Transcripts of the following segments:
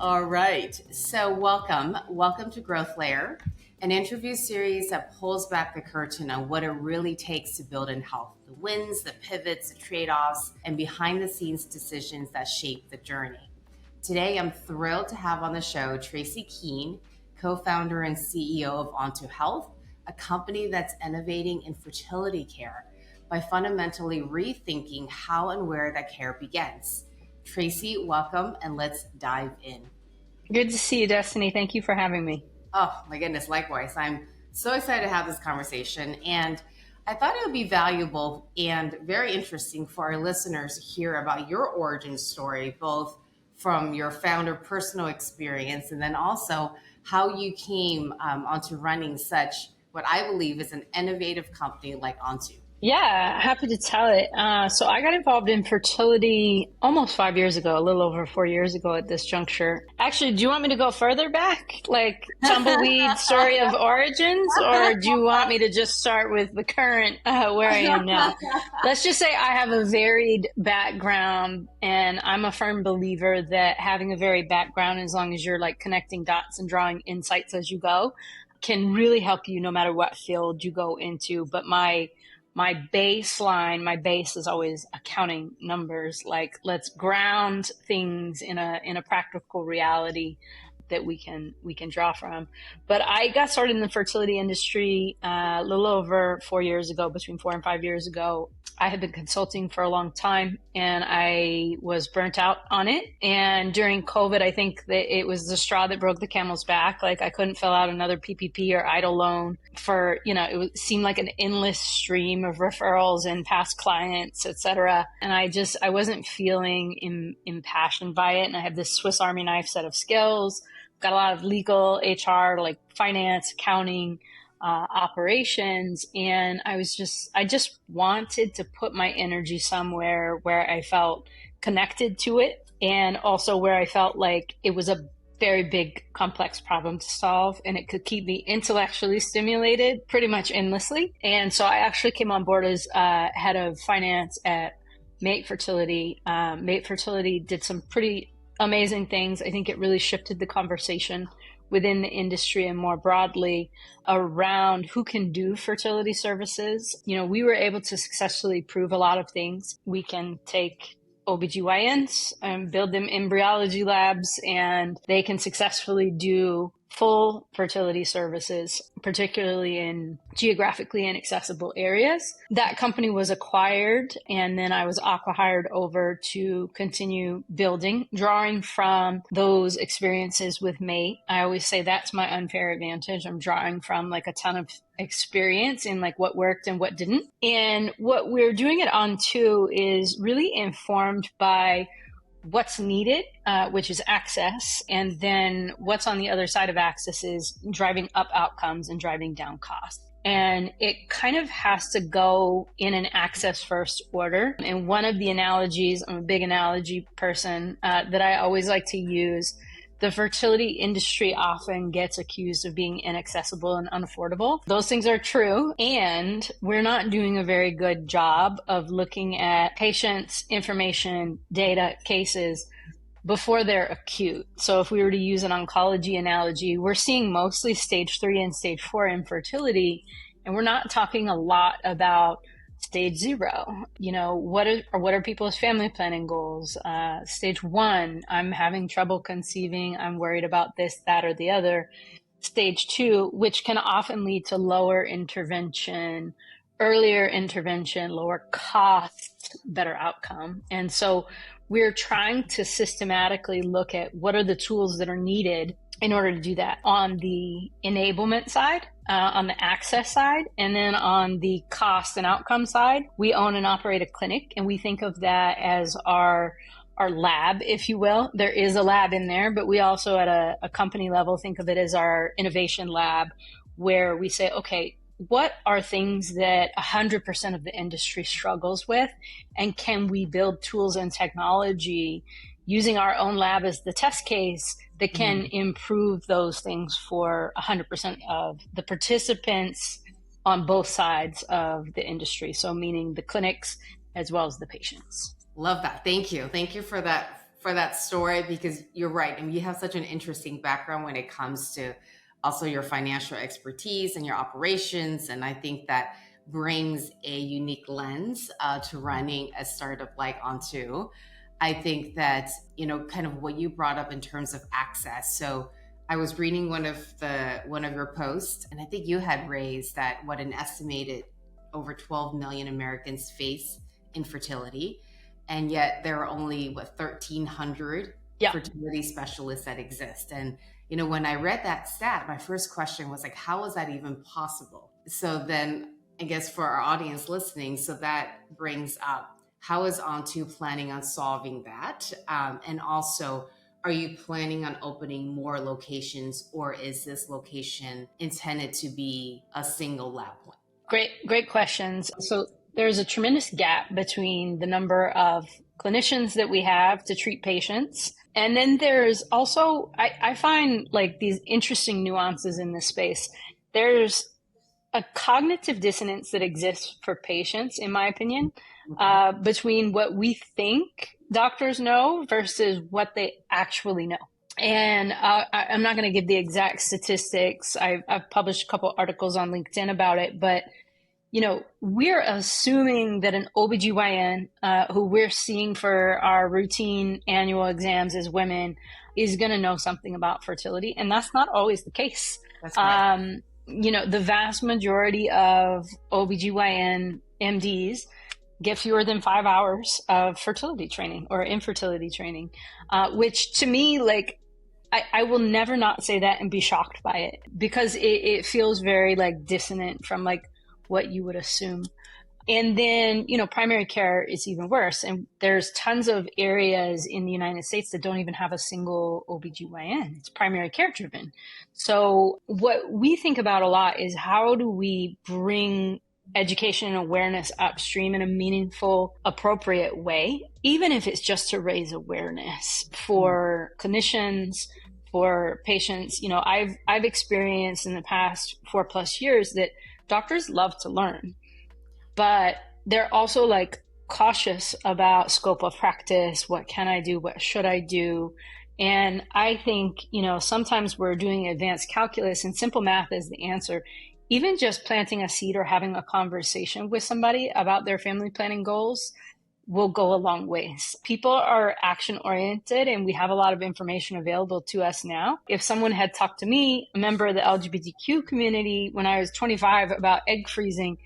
All right. So welcome to Growth Layer, an interview series that pulls back the curtain on what it really takes to build in health, the wins, the pivots, the trade-offs, and behind the scenes decisions that shape the journey. Today, I'm thrilled to have on the show Traci Keen, co-founder and CEO of Onto Health, a company that's innovating in fertility care by fundamentally rethinking how and where that care begins. Traci, welcome, and let's dive in. Good to see you, Destinee. Thank you for having me. Oh my goodness, likewise. I'm so excited to have this conversation, and I thought it would be valuable and very interesting for our listeners to hear about your origin story, both from your founder personal experience and then also how you came onto running such what I believe is an innovative company like Onto. Yeah, happy to tell it. So I got involved in fertility almost 5 years ago, a little over 4 years ago at this juncture. Actually, do you want me to go further back, like tumbleweed story of origins, or do you want me to just start with the current where I am now? Let's just say I have a varied background, and I'm a firm believer that having a varied background, as long as you're like connecting dots and drawing insights as you go, can really help you no matter what field you go into. But my baseline, my base is always accounting numbers. Like, let's ground things in a practical reality that we can draw from. But I got started in the fertility industry a little over 4 years ago, between 4 and 5 years ago. I had been consulting for a long time and I was burnt out on it. And during COVID, I think that it was the straw that broke the camel's back. Like, I couldn't fill out another PPP or EIDL loan for, it seemed like an endless stream of referrals and past clients, et cetera. And I wasn't feeling impassioned by it. And I had this Swiss Army knife set of skills, got a lot of legal, HR, like finance, accounting, operations. And I just wanted to put my energy somewhere where I felt connected to it, and also where I felt like it was a very big, complex problem to solve, and it could keep me intellectually stimulated pretty much endlessly. And so I actually came on board as head of finance at Mate Fertility. Mate Fertility did some pretty amazing things. I think it really shifted the conversation within the industry and more broadly around who can do fertility services. We were able to successfully prove a lot of things. We can take OBGYNs and build them embryology labs, and they can successfully do full fertility services, particularly in geographically inaccessible areas. That company was acquired, and then I was acqui-hired over to continue building, drawing from those experiences with Mate. I always say that's my unfair advantage. I'm drawing from like a ton of experience in like what worked and what didn't. And what we're doing it on too is really informed by what's needed, which is access. And then what's on the other side of access is driving up outcomes and driving down costs. And it kind of has to go in an access first order. And one of the analogies, I'm a big analogy person, that I always like to use, the fertility industry often gets accused of being inaccessible and unaffordable. Those things are true, and we're not doing a very good job of looking at patients, information, data, cases before they're acute. So if we were to use an oncology analogy, we're seeing mostly stage 3 and stage 4 infertility, and we're not talking a lot about stage 0. What are people's family planning goals? Stage 1, I'm having trouble conceiving. I'm worried about this, that, or the other. Stage 2, which can often lead to lower intervention, earlier intervention, lower cost, better outcome. And so we're trying to systematically look at what are the tools that are needed in order to do that on the enablement side, on the access side, and then on the cost and outcome side. We own and operate a clinic, and we think of that as our lab, if you will. There is a lab in there, but we also at a company level think of it as our innovation lab, where we say, okay, what are things that 100% of the industry struggles with, and can we build tools and technology using our own lab as the test case that can improve those things for 100% of the participants on both sides of the industry. So meaning the clinics as well as the patients. Love that. Thank you. Thank you for that for that story, because you're right. And you have such an interesting background when it comes to also your financial expertise and your operations. And I think that brings a unique lens to running a startup like Onto. I think that, kind of what you brought up in terms of access. So I was reading one of your posts, and I think you had raised that what an estimated over 12 million Americans face infertility, and yet there are only 1,300 fertility specialists that exist. And when I read that stat, my first question was like, how is that even possible? So then I guess for our audience listening, so that brings up, how is Onto planning on solving that? And also, are you planning on opening more locations, or is this location intended to be a single lab point? Great questions. So there's a tremendous gap between the number of clinicians that we have to treat patients. And then there's also, I find like these interesting nuances in this space. There's a cognitive dissonance that exists for patients, in my opinion, between what we think doctors know versus what they actually know. And I'm not going to give the exact statistics. I've published a couple articles on LinkedIn about it, but we're assuming that an OBGYN who we're seeing for our routine annual exams as women is going to know something about fertility. And that's not always the case. That's right. The vast majority of OBGYN MDs get fewer than 5 hours of fertility training or infertility training, which to me, like, I will never not say that and be shocked by it, because it feels very like dissonant from like what you would assume. And then, primary care is even worse. And there's tons of areas in the United States that don't even have a single OBGYN. It's primary care driven. So what we think about a lot is, how do we bring education and awareness upstream in a meaningful, appropriate way, even if it's just to raise awareness for clinicians, for patients. I've experienced in the past 4+ years that doctors love to learn, but they're also like cautious about scope of practice. What can I do? What should I do? And I think, sometimes we're doing advanced calculus and simple math is the answer. Even just planting a seed or having a conversation with somebody about their family planning goals will go a long ways. People are action oriented, and we have a lot of information available to us now. If someone had talked to me, a member of the LGBTQ community, when I was 25 about egg freezing,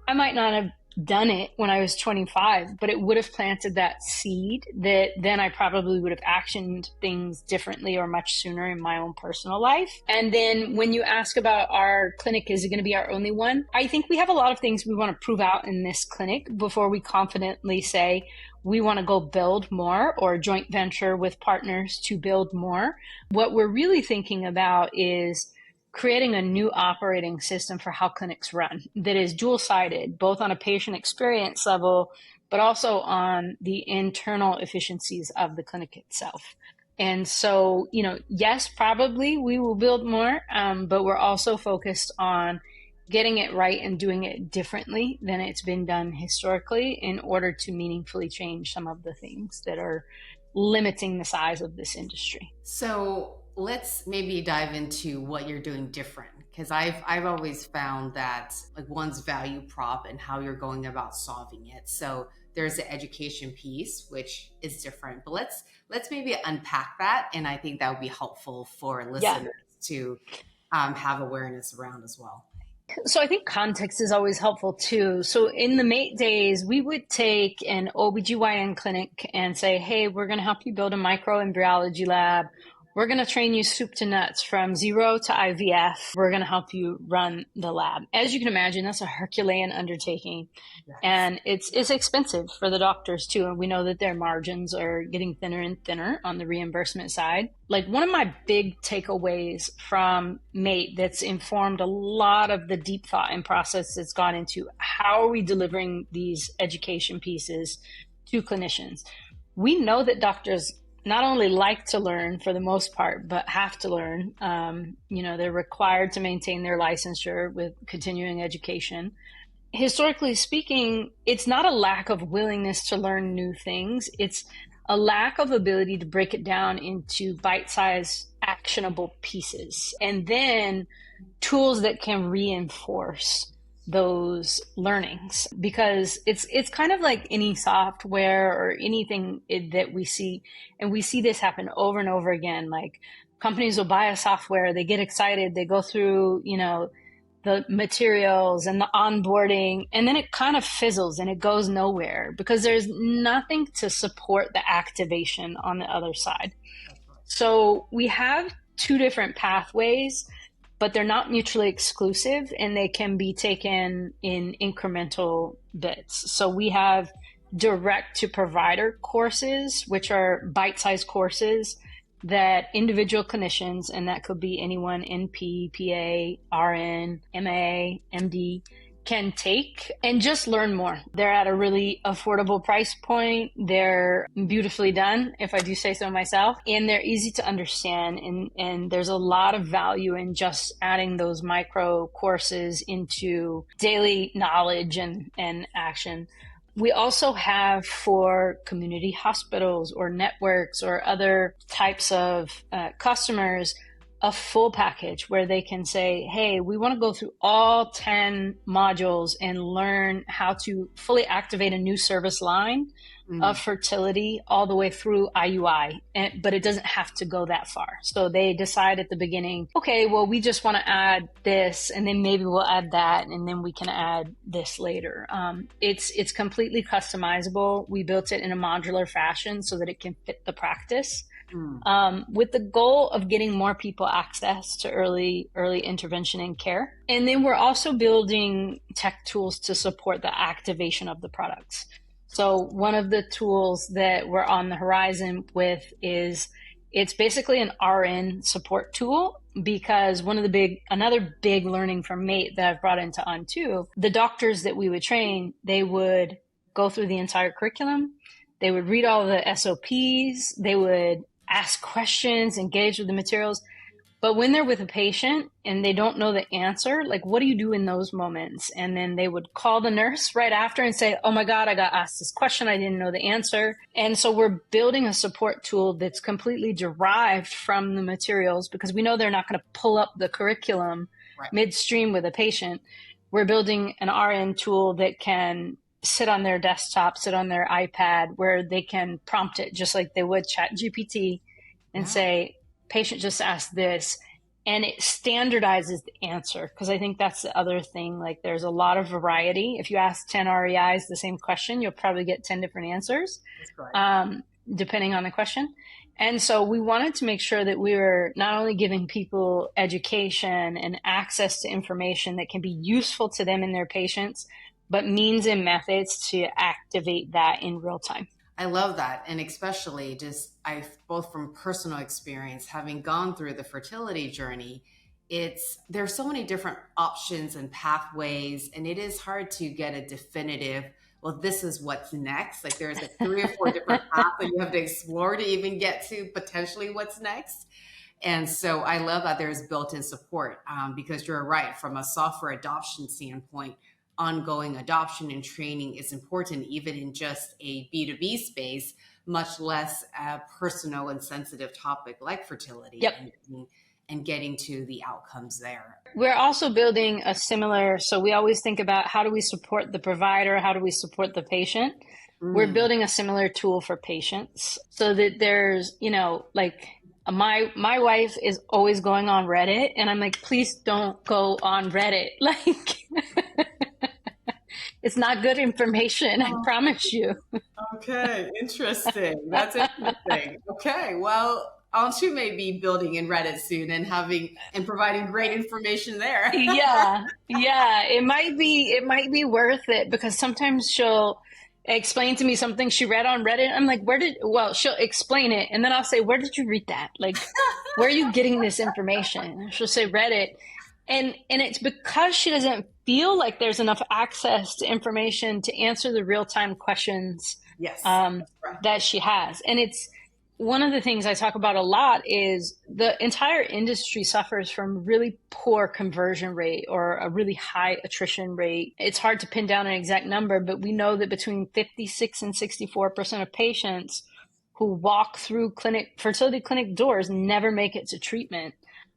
I might not have done it when I was 25, but it would have planted that seed that then I probably would have actioned things differently or much sooner in my own personal life. And then when you ask about our clinic, is it going to be our only one? I think we have a lot of things we want to prove out in this clinic before we confidently say we want to go build more or joint venture with partners to build more. What we're really thinking about is creating a new operating system for how clinics run that is dual-sided, both on a patient experience level, but also on the internal efficiencies of the clinic itself. And so, yes, probably we will build more, but we're also focused on getting it right and doing it differently than it's been done historically in order to meaningfully change some of the things that are limiting the size of this industry. So let's maybe dive into what you're doing different, because I've always found that like one's value prop and how you're going about solving it. So there's the education piece, which is different, but let's maybe unpack that, and I think that would be helpful for listeners to have awareness around as well. So I think context is always helpful too. So in the MATE days, we would take an OBGYN clinic and say, hey, we're going to help you build a microembryology lab. We're going to train you soup to nuts from zero to IVF. We're going to help you run the lab. As you can imagine, that's a Herculean undertaking. Yes. And it's expensive for the doctors too. And we know that their margins are getting thinner and thinner on the reimbursement side. Like, one of my big takeaways from MATE that's informed a lot of the deep thought and process that's gone into how are we delivering these education pieces to clinicians. We know that doctors not only like to learn for the most part, but have to learn. They're required to maintain their licensure with continuing education. Historically speaking, it's not a lack of willingness to learn new things. It's a lack of ability to break it down into bite-sized actionable pieces, and then tools that can reinforce those learnings, because it's kind of like any software or anything that we see, and we see this happen over and over again. Like, companies will buy a software, they get excited, they go through, the materials and the onboarding, and then it kind of fizzles and it goes nowhere because there's nothing to support the activation on the other side. So we have two different pathways, but they're not mutually exclusive, and they can be taken in incremental bits. So we have direct to provider courses, which are bite-sized courses that individual clinicians, and that could be anyone, NP, PA, RN, MA, MD, can take and just learn more. They're at a really affordable price point. They're beautifully done, if I do say so myself, and they're easy to understand. And there's a lot of value in just adding those micro courses into daily knowledge and action. We also have, for community hospitals or networks or other types of customers, a full package where they can say, hey, we want to go through all 10 modules and learn how to fully activate a new service line of fertility all the way through IUI. But it doesn't have to go that far. So they decide at the beginning, okay, well, we just want to add this, and then maybe we'll add that, and then we can add this later. It's completely customizable. We built it in a modular fashion so that it can fit the practice. With the goal of getting more people access to early intervention and care. And then we're also building tech tools to support the activation of the products. So one of the tools that we're on the horizon with is, it's basically an RN support tool, because another big learning from MATE that I've brought into On2, the doctors that we would train, they would go through the entire curriculum. They would read all the SOPs. They would ask questions, engage with the materials. But when they're with a patient and they don't know the answer, like, what do you do in those moments? And then they would call the nurse right after and say, oh my God, I got asked this question. I didn't know the answer. And so we're building a support tool that's completely derived from the materials, because we know they're not going to pull up the curriculum midstream with a patient. We're building an RN tool that can sit on their desktop, sit on their iPad, where they can prompt it just like they would ChatGPT and say, patient just asked this, and it standardizes the answer. Because I think that's the other thing. Like, there's a lot of variety. If you ask 10 REIs the same question, you'll probably get 10 different answers, depending on the question. And so we wanted to make sure that we were not only giving people education and access to information that can be useful to them and their patients, but means and methods to activate that in real time. I love that. And especially both from personal experience, having gone through the fertility journey, there's so many different options and pathways, and it is hard to get a definitive, well, this is what's next. Like, there's 3 or 4 different paths that you have to explore to even get to potentially what's next. And so I love that there's built-in support, because you're right, from a software adoption standpoint, ongoing adoption and training is important, even in just a B2B space, much less a personal and sensitive topic like fertility. And getting to the outcomes there. We're also building so we always think about, how do we support the provider? How do we support the patient? We're building a similar tool for patients, so that there's, like, my wife is always going on Reddit, and I'm like, please don't go on Reddit. Like, it's not good information. I promise you. Okay. Interesting. That's interesting. Okay. Well, On2 may be building in Reddit soon and providing great information there. Yeah. It might be worth it, because sometimes she'll explain to me something she read on Reddit. I'm like, she'll explain it. And then I'll say, where did you read that? Like, where are you getting this information? And she'll say Reddit. And it's because she doesn't feel like there's enough access to information to answer the real-time questions that she has. And it's one of the things I talk about a lot is the entire industry suffers from really poor conversion rate or a really high attrition rate. It's hard to pin down an exact number, but we know that between 56 and 64% of patients who walk through fertility clinic doors never make it to treatment.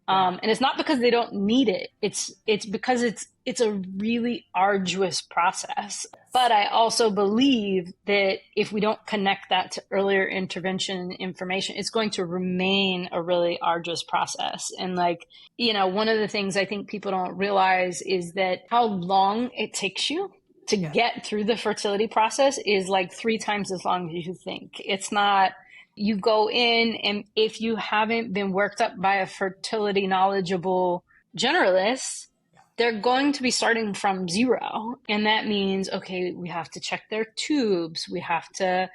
And it's not because they don't need it. It's because it's a really arduous process. But I also believe that if we don't connect that to earlier intervention information, it's going to remain a really arduous process. And like, one of the things I think people don't realize is that how long it takes you to get through the fertility process is like 3 times as long as you think. It's not, you go in, and if you haven't been worked up by a fertility knowledgeable generalist, they're going to be starting from zero. And that means, okay, we have to check their tubes. We have to,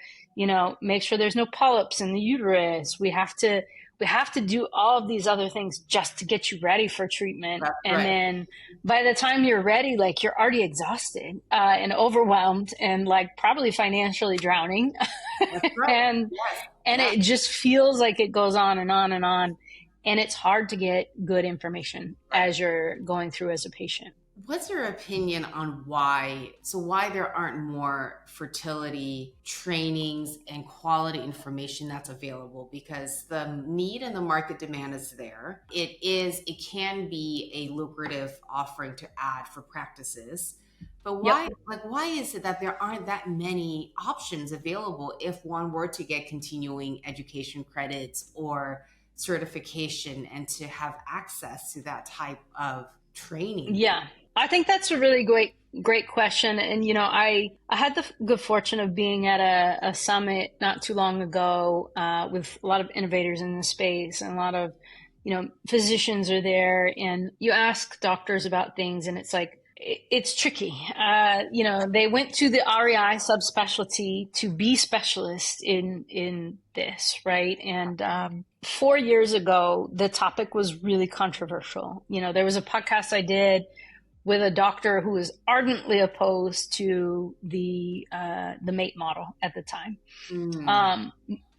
make sure there's no polyps in the uterus. We have to do all of these other things just to get you ready for treatment. That's and right. Then by the time you're ready, like you're already exhausted and overwhelmed and like probably financially drowning. That's right. And it just feels like it goes on and on and on. And it's hard to get good information as you're going through as a patient. What's your opinion on why there aren't more fertility trainings and quality information that's available? Because the need and the market demand is there. It can be a lucrative offering to add for practices. But why is it that there aren't that many options available if one were to get continuing education credits or certification and to have access to that type of training? Yeah, I think that's a really great question. And, I had the good fortune of being at a summit not too long ago with a lot of innovators in the space, and a lot of, physicians are there, and you ask doctors about things and it's like, it's tricky. They went to the REI subspecialty to be specialists in this, right? And 4 years ago, the topic was really controversial. There was a podcast I did with a doctor who was ardently opposed to the MATE model at the time.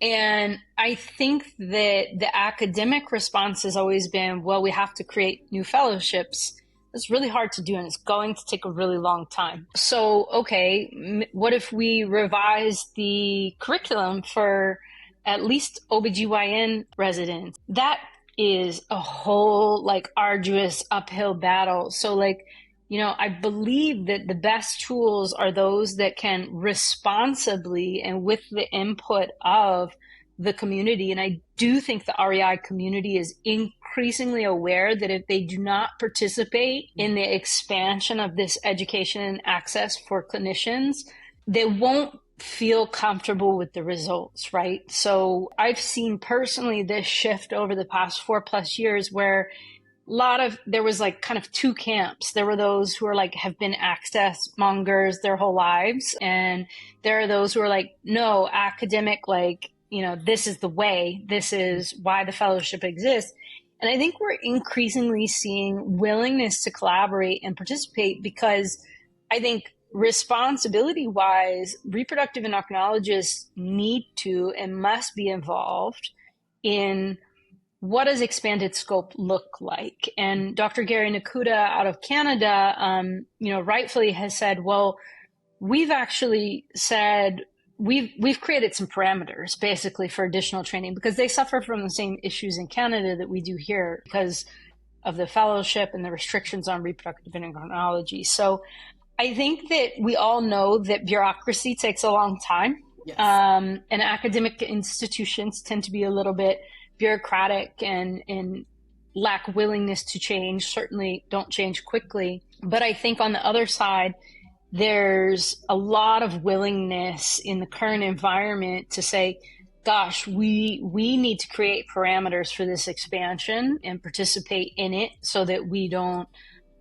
And I think that the academic response has always been, well, we have to create new fellowships. It's really hard to do, and it's going to take a really long time. So, okay, what if we revise the curriculum for at least OBGYN residents? That is a whole arduous uphill battle. So I believe that the best tools are those that can responsibly and with the input of the community. And I do think the REI community is increasingly aware that if they do not participate in the expansion of this education and access for clinicians, they won't feel comfortable with the results, right? So I've seen personally this shift over the past 4+ years where there was kind of 2 camps. There were those who are have been access mongers their whole lives. And there are those who are no, academic, this is the way, this is why the fellowship exists. And I think we're increasingly seeing willingness to collaborate and participate, because I think responsibility-wise, reproductive endocrinologists need to and must be involved in what does expanded scope look like. And Dr. Gary Nakuda out of Canada, rightfully has said, well, we've actually said, we've created some parameters basically for additional training, because they suffer from the same issues in Canada that we do here because of the fellowship and the restrictions on reproductive endocrinology. So I think that we all know that bureaucracy takes a long time. Yes. And academic institutions tend to be a little bit bureaucratic and lack willingness to change, certainly don't change quickly. But I think on the other side, there's a lot of willingness in the current environment to say, gosh, we need to create parameters for this expansion and participate in it so that we don't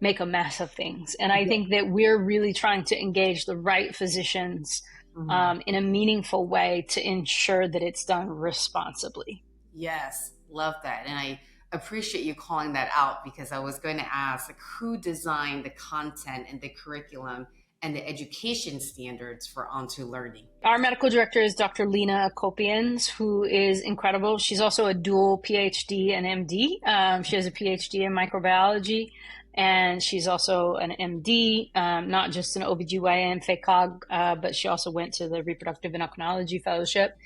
make a mess of things. And I think that we're really trying to engage the right physicians in a meaningful way to ensure that it's done responsibly. Yes, love that. And I appreciate you calling that out, because I was going to ask who designed the content and the curriculum and the education standards for Onto Learning. Our medical director is Dr. Lena Kopians, who is incredible. She's also a dual PhD and MD. She has a PhD in microbiology, and she's also an MD, not just an OBGYN FACOG, but she also went to the Reproductive Endocrinology Fellowship.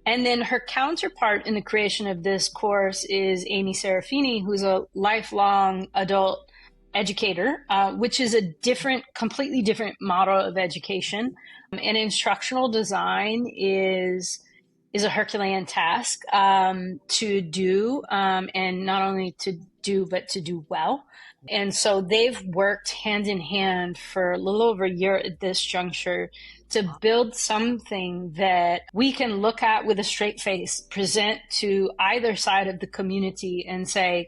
And then her counterpart in the creation of this course is Amy Serafini, who's a lifelong adult educator, which is a completely different model of education. And instructional design is a Herculean task to do, and not only to do, but to do well. And so they've worked hand in hand for a little over a year at this juncture to build something that we can look at with a straight face, present to either side of the community and say,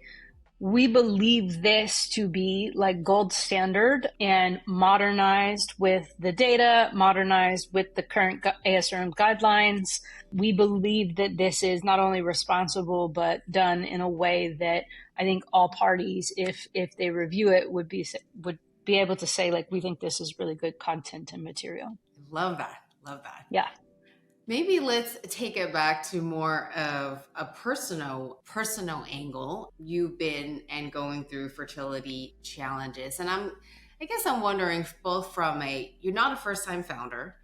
we believe this to be like gold standard and modernized with the data, modernized with the current ASRM guidelines. We believe that this is not only responsible, but done in a way that I think all parties, if they review it, would be able to say, like, we think this is really good content and material. Love that. Love that. Yeah. Maybe let's take it back to more of a personal angle. You've been and going through fertility challenges. And I guess I'm wondering both from you're not a first-time founder.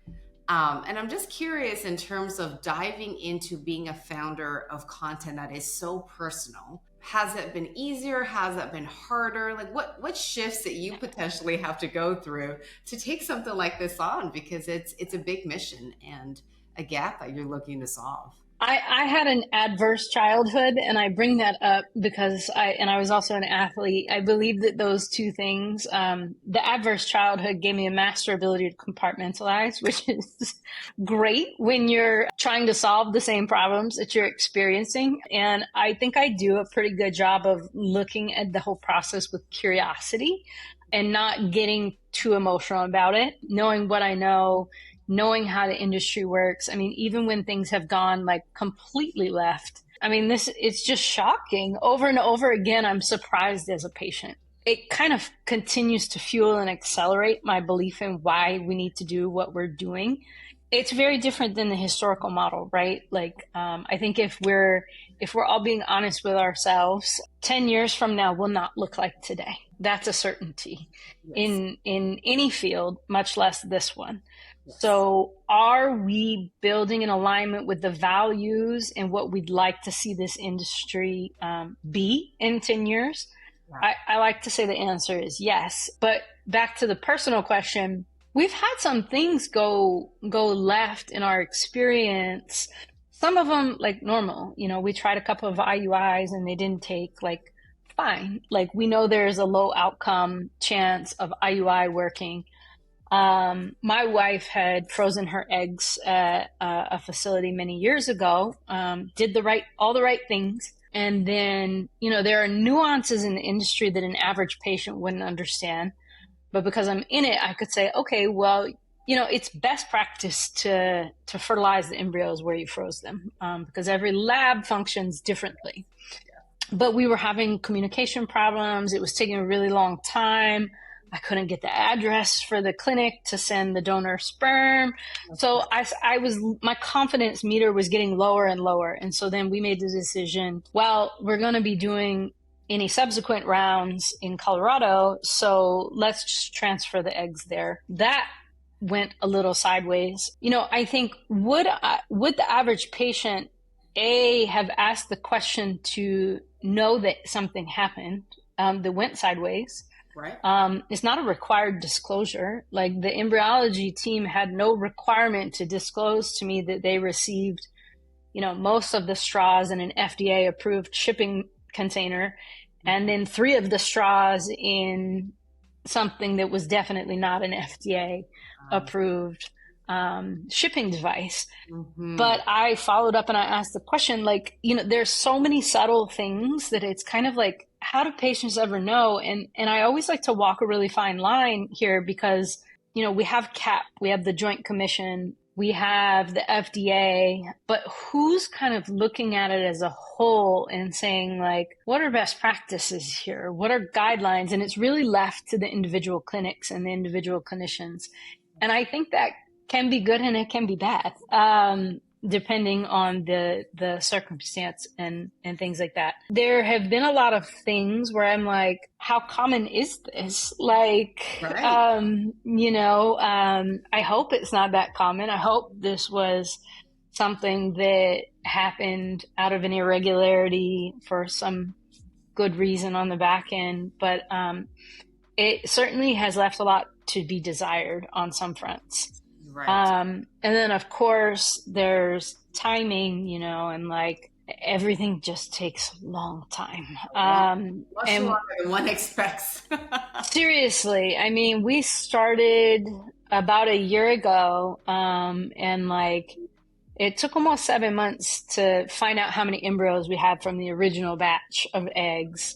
And I'm just curious in terms of diving into being a founder of content that is so personal. Has it been easier? Has it been harder? Like what shifts that you potentially have to go through to take something like this on? Because it's a big mission and a gap that you're looking to solve. I had an adverse childhood, and I bring that up because I was also an athlete. I believe that those two things, the adverse childhood gave me a master ability to compartmentalize, which is great when you're trying to solve the same problems that you're experiencing. And I think I do a pretty good job of looking at the whole process with curiosity and not getting too emotional about it, knowing what I know, knowing how the industry works. I mean, even when things have gone like completely left, I mean, it's just shocking. Over and over again, I'm surprised as a patient. It kind of continues to fuel and accelerate my belief in why we need to do what we're doing. It's very different than the historical model, right? Like, I think if we're all being honest with ourselves, 10 years from now will not look like today. That's a certainty. Yes. in any field, much less this one. Yes. So are we building in alignment with the values and what we'd like to see this industry be in 10 years? Yeah. I like to say the answer is yes. But back to the personal question, we've had some things go left in our experience. Some of them like normal. You know, we tried a couple of IUIs and they didn't take, like, fine. Like, we know there's a low outcome chance of IUI working. My wife had frozen her eggs at a facility many years ago, did all the right things. And then, you know, there are nuances in the industry that an average patient wouldn't understand. But because I'm in it, I could say, okay, well, you know, it's best practice to fertilize the embryos where you froze them, because every lab functions differently. But we were having communication problems. It was taking a really long time. I couldn't get the address for the clinic to send the donor sperm. So my confidence meter was getting lower and lower. And so then we made the decision, well, we're going to be doing any subsequent rounds in Colorado, so let's just transfer the eggs there. That went a little sideways. You know, I think would the average patient have asked the question to know that something happened that went sideways? Right. It's not a required disclosure. Like, the embryology team had no requirement to disclose to me that they received, you know, most of the straws in an FDA approved shipping container, and then 3 of the straws in something that was definitely not an FDA approved shipping device. Mm-hmm. But I followed up and I asked the question, like, you know, there's so many subtle things that it's kind of like, how do patients ever know? And I always like to walk a really fine line here because, you know, we have CAP, we have the Joint Commission, we have the FDA, but who's kind of looking at it as a whole and saying, like, what are best practices here? What are guidelines? And it's really left to the individual clinics and the individual clinicians. And I think that can be good and it can be bad, depending on the circumstance and things like that. There have been a lot of things where I'm like, how common is this? Like, right. You know, I hope it's not that common. I hope this was something that happened out of an irregularity for some good reason on the back end. But it certainly has left a lot to be desired on some fronts. Right. And then, of course, there's timing, you know, and like everything just takes a long time. Much And longer than one expects. seriously, I mean, we started about a year ago, and like it took almost 7 months to find out how many embryos we had from the original batch of eggs.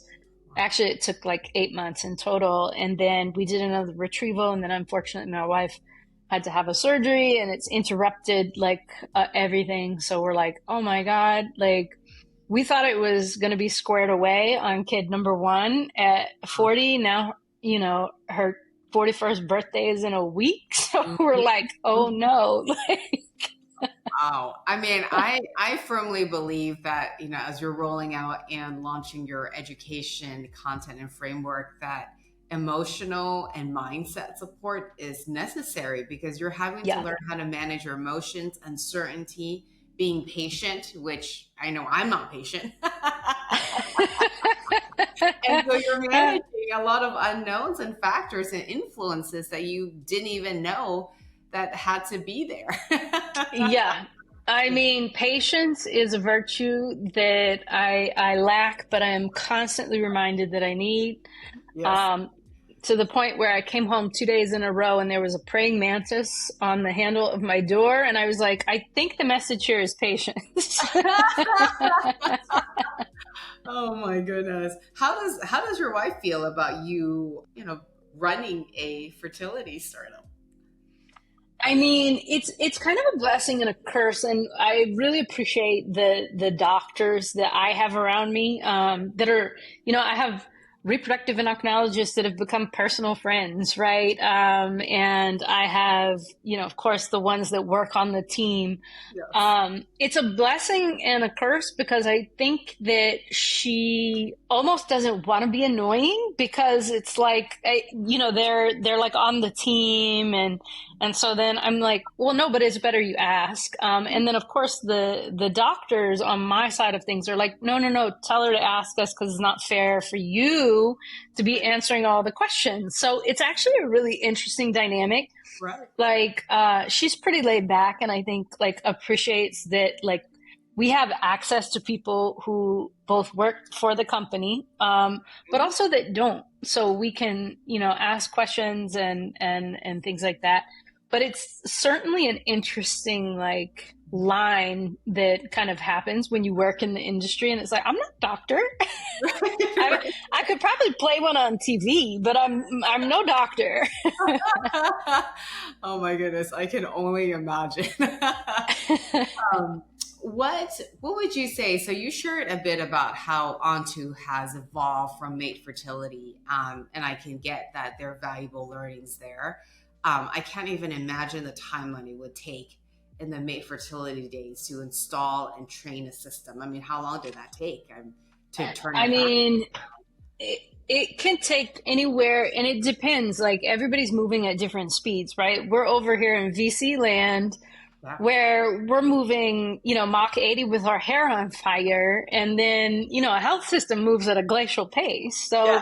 Actually, it took like 8 months in total. And then we did another retrieval. And then unfortunately, my wife had to have a surgery and it's interrupted like everything. So we're like, oh my God, like we thought it was going to be squared away on kid number one at 40. Now, you know, her 41st birthday is in a week. So we're like, oh no. Wow. I mean, I firmly believe that, you know, as you're rolling out and launching your education content and framework, that emotional and mindset support is necessary because you're having to Yeah. learn how to manage your emotions, uncertainty, being patient, which I know I'm not patient. And so you're managing a lot of unknowns and factors and influences that you didn't even know that had to be there. Yeah. I mean, patience is a virtue that I lack, but I am constantly reminded that I need. Yes. Um, to the point where I came home 2 days in a row and there was a praying mantis on the handle of my door. And I was like, I think the message here is patience. Oh my goodness. How does your wife feel about you, you know, running a fertility startup? I mean, it's kind of a blessing and a curse, and I really appreciate the doctors that I have around me that are, you know, I have reproductive endocrinologists that have become personal friends, right? And I have, you know, of course, the ones that work on the team. Yes. It's a blessing and a curse because I think that she almost doesn't want to be annoying because it's like, you know, they're like on the team and so then I'm like, well, no, but it's better you ask. And then of course the doctors on my side of things are like, no, tell her to ask us because it's not fair for you to be answering all the questions. So it's actually a really interesting dynamic. Right. Like she's pretty laid back and I think like appreciates that like we have access to people who both work for the company but also that don't, so we can, you know, ask questions and things like that. But it's certainly an interesting like line that kind of happens when you work in the industry and it's like, I'm not a doctor. I could probably play one on TV, but I'm no doctor. Oh my goodness, I can only imagine. um, what would you say? So you shared a bit about how Onto has evolved from mate fertility, and I can get that there are valuable learnings there. I can't even imagine the timeline it would take in the mate fertility days to install and train a system. I mean, how long did that take to turn I it on? mean, it can take anywhere and it depends. Like everybody's moving at different speeds, right? We're over here in VC land Yeah. where we're moving, you know, Mach 80 with our hair on fire. And then, you know, a health system moves at a glacial pace. Yeah. So,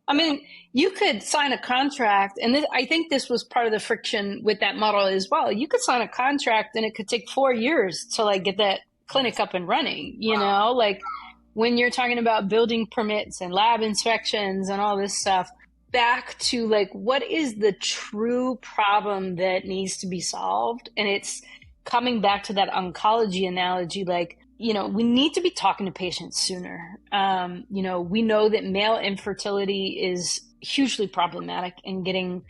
I mean, you could sign a contract, and I think this was part of the friction with that model as well. You could sign a contract and it could take 4 years to like get that clinic up and running, you Wow. know, like when you're talking about building permits and lab inspections and all this stuff, back to like, what is the true problem that needs to be solved? And it's coming back to that oncology analogy, like, you know, we need to be talking to patients sooner. You know, we know that male infertility is hugely problematic and getting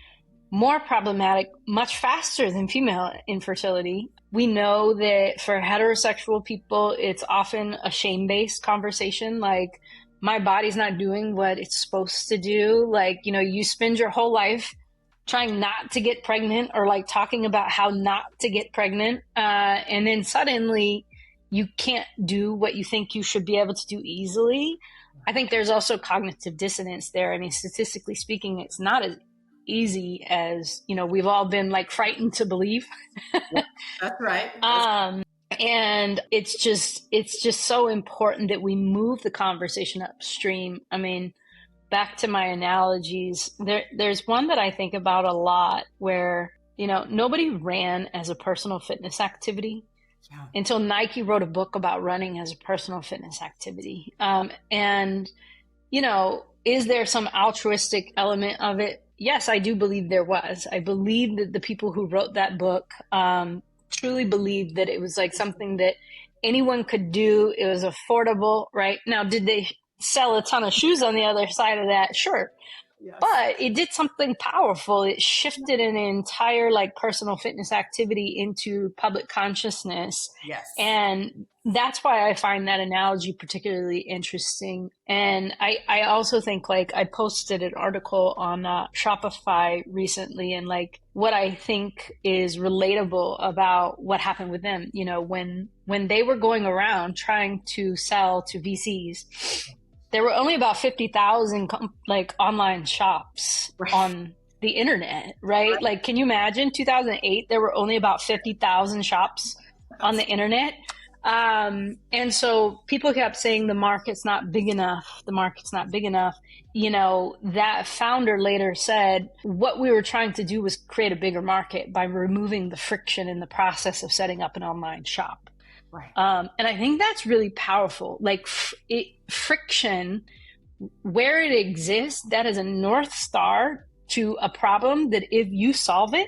more problematic much faster than female infertility. We know that for heterosexual people, it's often a shame-based conversation, like, my body's not doing what it's supposed to do. Like, you know, you spend your whole life trying not to get pregnant or like talking about how not to get pregnant. And then suddenly you can't do what you think you should be able to do easily. I think there's also cognitive dissonance there. I mean, statistically speaking, it's not as easy as, you know, we've all been like frightened to believe. That's right. And it's just so important that we move the conversation upstream. I mean, back to my analogies, there's one that I think about a lot where, nobody ran as a personal fitness activity until Nike wrote a book about running as a personal fitness activity. And, is there some altruistic element of it? Yes, I do believe there was. I believe that the people who wrote that book truly believed that it was like something that anyone could do. It was affordable, right? Now, did they sell a ton of shoes on the other side of that? Sure. Yes. But it did something powerful. It shifted an entire personal fitness activity into public consciousness. Yes. And that's why I find that analogy particularly interesting. And I also think I posted an article on Shopify recently, and what I think is relatable about what happened with them, when they were going around trying to sell to VCs, there were only about 50,000 online shops on the internet, right? Can you imagine 2008, there were only about 50,000 shops on the internet. And so people kept saying the market's not big enough. The market's not big enough. That founder later said what we were trying to do was create a bigger market by removing the friction in the process of setting up an online shop. Right. And I think that's really powerful. Friction, where it exists, that is a North Star to a problem that if you solve it,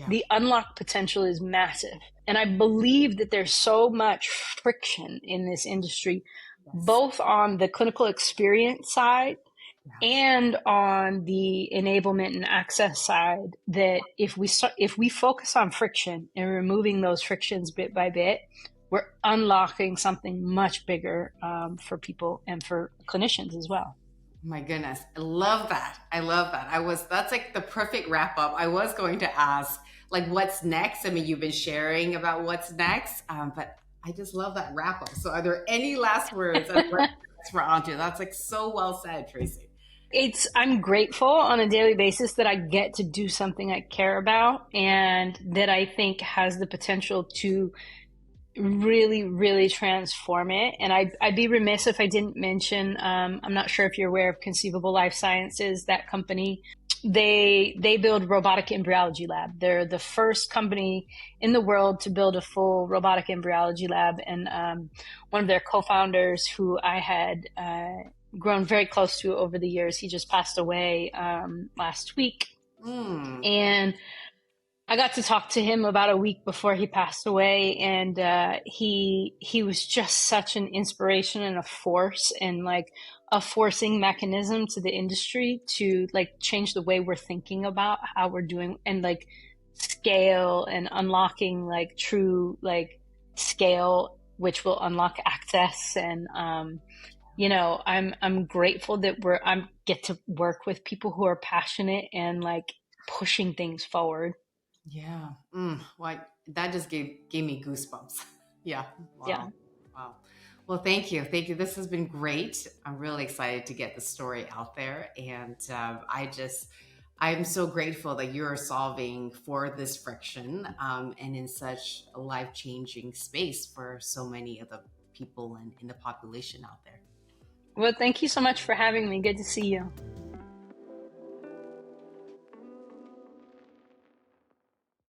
the unlocked potential is massive. And I believe that there's so much friction in this industry, both on the clinical experience side and on the enablement and access side, that if we focus on friction and removing those frictions bit by bit, we're unlocking something much bigger for people and for clinicians as well. My goodness. I love that. That's the perfect wrap up. I was going to ask what's next. I mean, you've been sharing about what's next, but I just love that wrap up. So are there any last words we're onto? That's so well said, Traci. I'm grateful on a daily basis that I get to do something I care about and that I think has the potential to really, really transform it. And I'd be remiss if I didn't mention, I'm not sure if you're aware of Conceivable Life Sciences, that company. They build robotic embryology lab. They're the first company in the world to build a full robotic embryology lab. And one of their co-founders, who I had grown very close to over the years, he just passed away last week. And I got to talk to him about a week before he passed away, and he was just such an inspiration and a force, and a forcing mechanism to the industry to change the way we're thinking about how we're doing, and scale and unlocking true scale, which will unlock access. And I'm grateful that I get to work with people who are passionate and pushing things forward. Yeah. Well, that just gave me goosebumps. Yeah. Wow. Yeah. Wow. Well, thank you. Thank you. This has been great. I'm really excited to get the story out there. And I'm so grateful that you're solving for this friction and in such a life-changing space for so many of the people in the population out there. Well, thank you so much for having me. Good to see you.